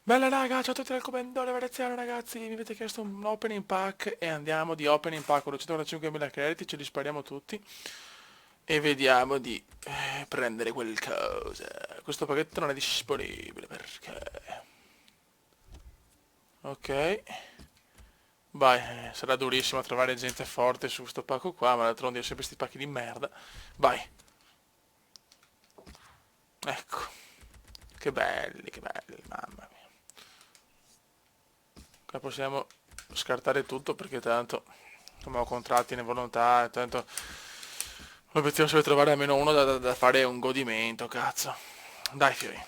Bella raga, ciao a tutti dal commendatore veneziano ragazzi, mi avete chiesto un opening pack e andiamo di opening pack con 245.000 crediti, ce li spariamo tutti e vediamo di prendere qualcosa. Questo pacchetto non è disponibile perché... Ok, vai, sarà durissimo trovare gente forte su questo pacco qua, ma d'altronde ho sempre questi pacchi di merda. Vai, ecco, che belli, mamma mia. Qua possiamo scartare tutto perché tanto come ho contratti in volontà, tanto l'obiettivo sarebbe trovare almeno uno da fare un godimento, cazzo. Dai, fiori.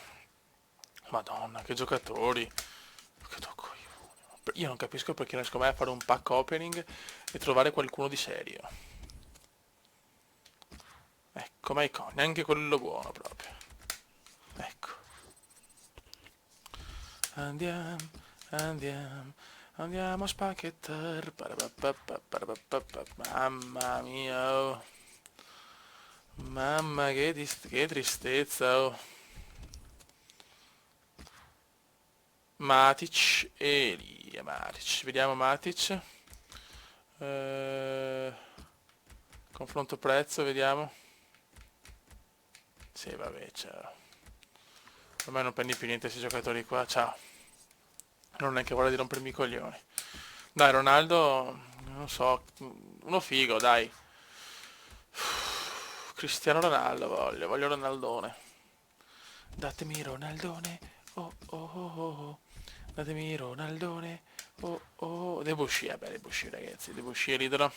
Madonna, che giocatori. Che tocco io. Io non capisco perché riesco mai a fare un pack opening e trovare qualcuno di serio. Ecco, ma ecco, neanche quello buono proprio. Ecco. Andiamo, andiamo, andiamo a spacchettare. Mamma mia, oh. Mamma che tristezza, oh. Matic e Elia Matic. Vediamo Matic. Eh, confronto prezzo, vediamo. Sì, vabbè, ciao. Ormai non prendi più niente questi giocatori qua, ciao. Non ho neanche voglia di rompermi i coglioni. Dai, Ronaldo, non so, uno figo, dai. Cristiano Ronaldo voglio Ronaldone. Datemi Ronaldone, oh oh oh oh. Oh. Datemi Ronaldone, oh oh. Debussy, vabbè, Debussy ragazzi, Debussy è l'idolo.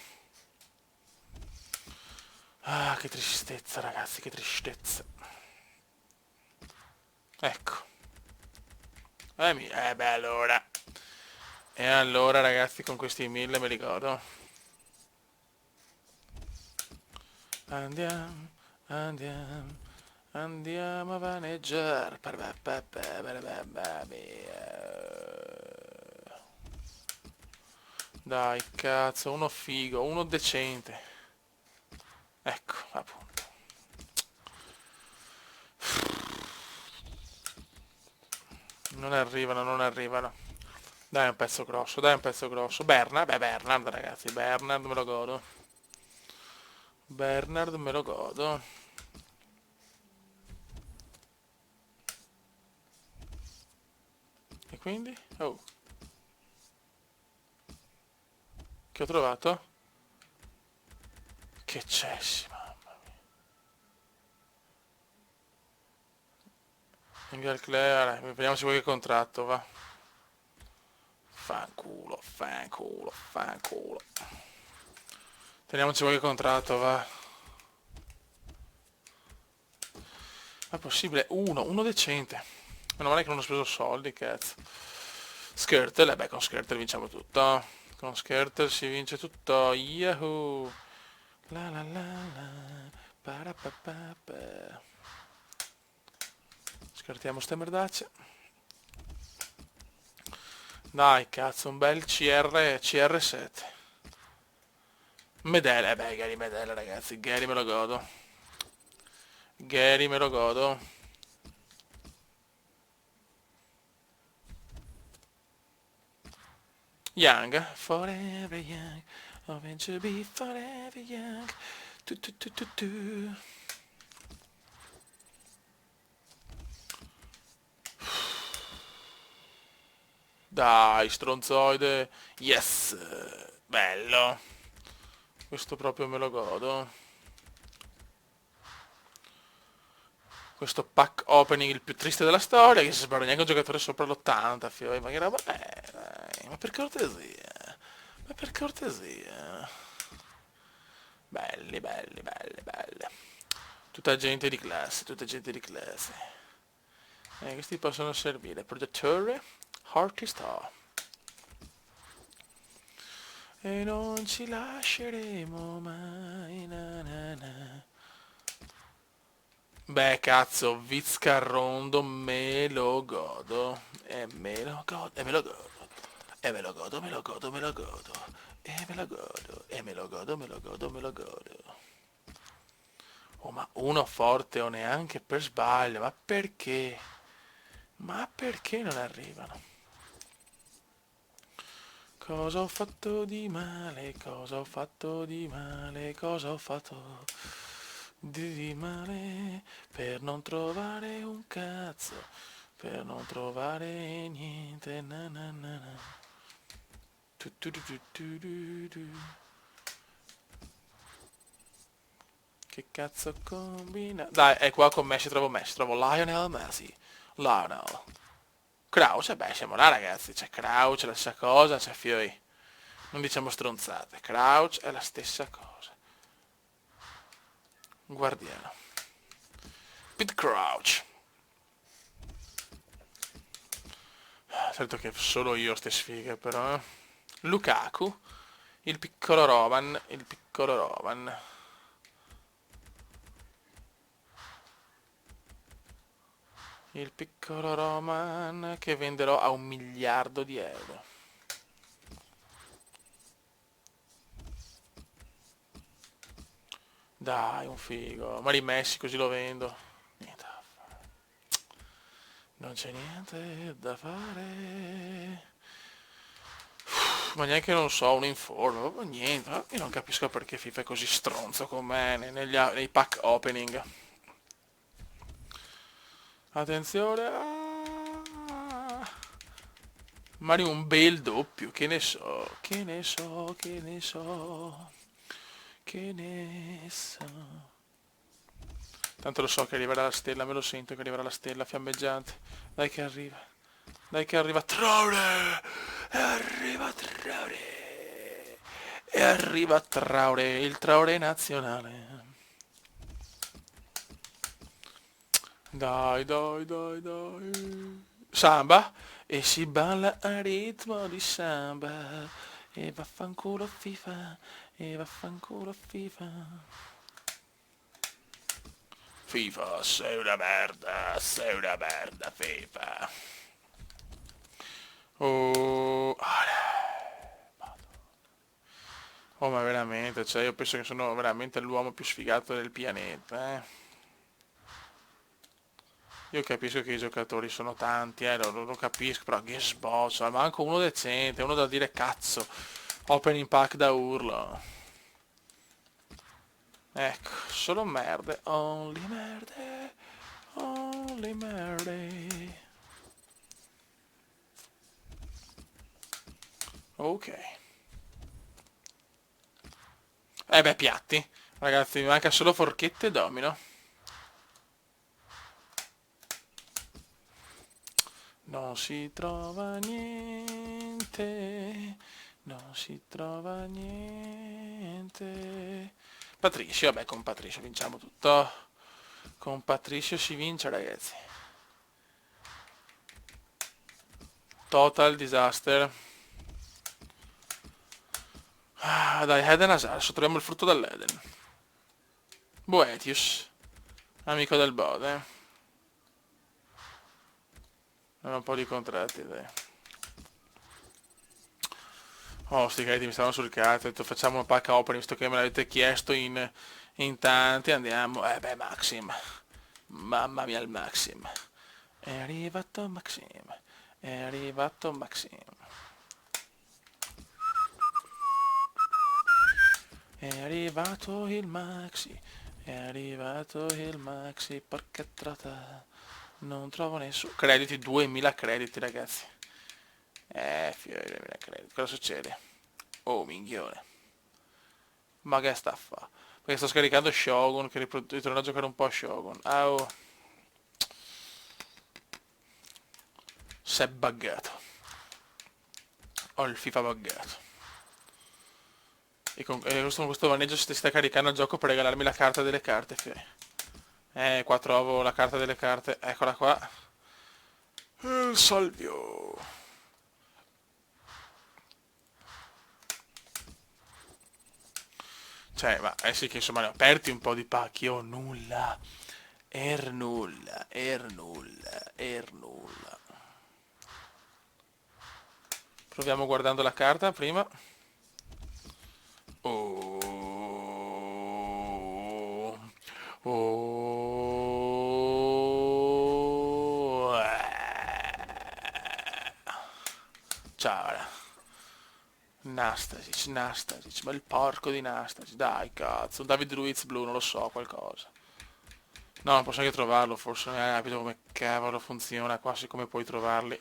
Ah, che tristezza ragazzi, che tristezza. Ecco. Beh, allora. E allora ragazzi con questi 1000 me li godo. Andiamo, andiamo, andiamo a vaneggiare. Dai, cazzo, uno figo, uno decente. Ecco, appunto. Non arrivano, non arrivano. Dai un pezzo grosso, dai un pezzo grosso. Bernard ragazzi, Bernard me lo godo. Bernard me lo godo. E quindi? Oh, che ho trovato? Che cessi, mamma mia. Engel Clare, vediamo se vuoi che contratto, va. Fanculo, fanculo, fanculo. Teniamoci qualche contratto, va. Ma è possibile? Uno decente. Meno male che non ho speso soldi, cazzo. Skirtle, beh, con Skirtle vinciamo tutto. Con Skirtle si vince tutto. Yahoo! La la la la. Parapapapa. Scartiamo ste merdacce. Dai, cazzo, un bel CR7. Medele, beh, Gary Medele, ragazzi. Gary me lo godo. Gary me lo godo. Young, forever young, hoping to be forever young. Tu, tu, tu, tu, tu. Dai, stronzoide. Yes, bello. Questo proprio me lo godo. Questo pack opening il più triste della storia, che si spara neanche un giocatore sopra l'80, fio. Ma che roba è? Dai, ma per cortesia. Ma per cortesia. Belli, belli, belli, belli. Tutta gente di classe, tutta gente di classe. Questi possono servire. Protettore, Artista. E non ci lasceremo mai. Na na na. Beh, cazzo, Vizcarrondo me lo godo. E me lo godo, e me lo godo. E me lo godo, me lo godo, me lo godo. E me lo godo, e me lo godo, me lo godo, me lo godo. Oh, ma uno forte o neanche per sbaglio, ma perché? Ma perché non arrivano? Cosa ho fatto di male? Cosa ho fatto di male? Cosa ho fatto di male? Per non trovare un cazzo, per non trovare niente. Na na na na. Tu tu tu tu tu tu tu. Che cazzo combina? Dai, è qua con Messi, trovo Lionel Messi. Lionel. Crouch, beh, siamo là ragazzi, c'è Crouch, è la stessa cosa, c'è Fiori. Non diciamo stronzate, Crouch è la stessa cosa. Guardiano. Pete Crouch. Certo che solo io ste sfighe però. Lukaku. Il piccolo Roman. Il piccolo Roman. Il piccolo Roman che venderò a 1 miliardo di euro. Dai, un figo. Ma di Messi così lo vendo. Niente da fare. Non c'è niente da fare. Ma neanche non so, un informo, ma niente. Io non capisco perché FIFA è così stronzo con me nei pack opening. Attenzione. Magari un bel doppio, che ne so, che ne so, che ne so, che ne so. Tanto lo so che arriverà la stella, me lo sento che arriverà la stella fiammeggiante. Dai che arriva. Dai che arriva Traore! E arriva Traore! E arriva Traore, il Traore nazionale. Dai, dai, dai, dai. Samba? E si balla a ritmo di samba. E vaffanculo FIFA. E vaffanculo FIFA. FIFA, sei una merda, FIFA. Oh, oh, ma veramente, cioè io penso che sono veramente l'uomo più sfigato del pianeta, eh. Io capisco che i giocatori sono tanti, lo capisco, però che sboccia, manco uno decente, uno da dire cazzo, opening pack da urlo. Ecco, solo merde, only merde, only merde. Ok. Beh, piatti. Ragazzi, mi manca solo forchette e domino. Non si trova niente, non si trova niente. Patricio, vabbè, con Patricio vinciamo tutto. Con Patricio si vince, ragazzi. Total disaster. Ah, dai, Eden Hazard, adesso troviamo il frutto dall'Eden. Boetius, amico del Bode. Un po' di contratti, dai. Oh, sti crediti mi stavano sul cazzo, ho detto facciamo una pacca opening, visto che me l'avete chiesto in tanti, andiamo. Beh, Maxim. Mamma mia il Maxim. È arrivato Maxim. È arrivato Maxim. È arrivato il Maxi. È arrivato il Maxi. Porca trota. Non trovo nessuno. Crediti, 2000 crediti, ragazzi. Fiori 2000 crediti. Cosa succede? Oh, minchione. Ma che sta a fa? Perché sto scaricando Shogun, che ritorno a giocare un po' a Shogun. Ah, oh. Si è buggato. Ho il FIFA buggato. Questo maneggio si sta caricando il gioco per regalarmi la carta delle carte, fiori. Qua trovo la carta delle carte. Eccola qua. Il salvio. Cioè, ma sì che insomma ne ho aperti un po' di pacchi. Oh, nulla. Nulla. Nulla. Proviamo guardando la carta prima. Oh. Oh. Ciao, raga. Nastasic, Nastasic, ma il porco di Nastasic, dai cazzo, David Luiz blu, non lo so, qualcosa. No, non posso neanche trovarlo, forse non hai capito come cavolo funziona qua, siccome puoi trovarli.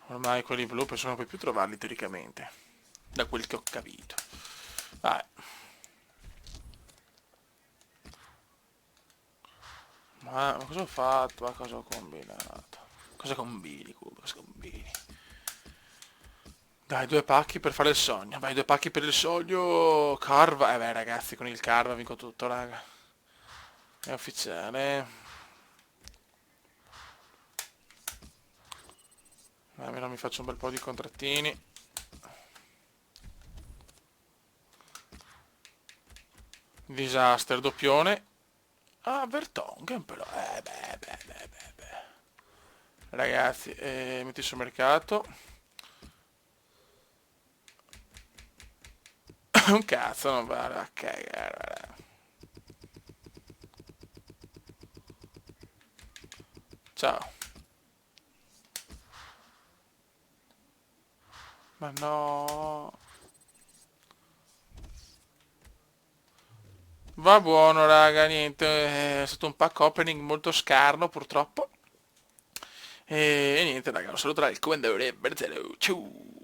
Ormai quelli blu penso non puoi più trovarli teoricamente, da quel che ho capito. Vabbè, ma cosa ho fatto? Ma cosa ho combinato? Cosa combini, Cubo? Cosa combini? Dai, due pacchi per fare il sogno. Vai, due pacchi per il sogno. Carva. Beh, ragazzi, con il Carva vinco tutto, raga. È ufficiale. Almeno mi faccio un bel po' di contrattini. Disaster, doppione. Ah, Vertonghen però. Beh. Ragazzi, metti sul mercato. Un cazzo, non vale a cagare. Ciao. Ma no. Va buono, raga, niente. È stato un pack opening molto scarno, purtroppo. E niente, raga, un saluto dal Comandante Bertelo. Ciao.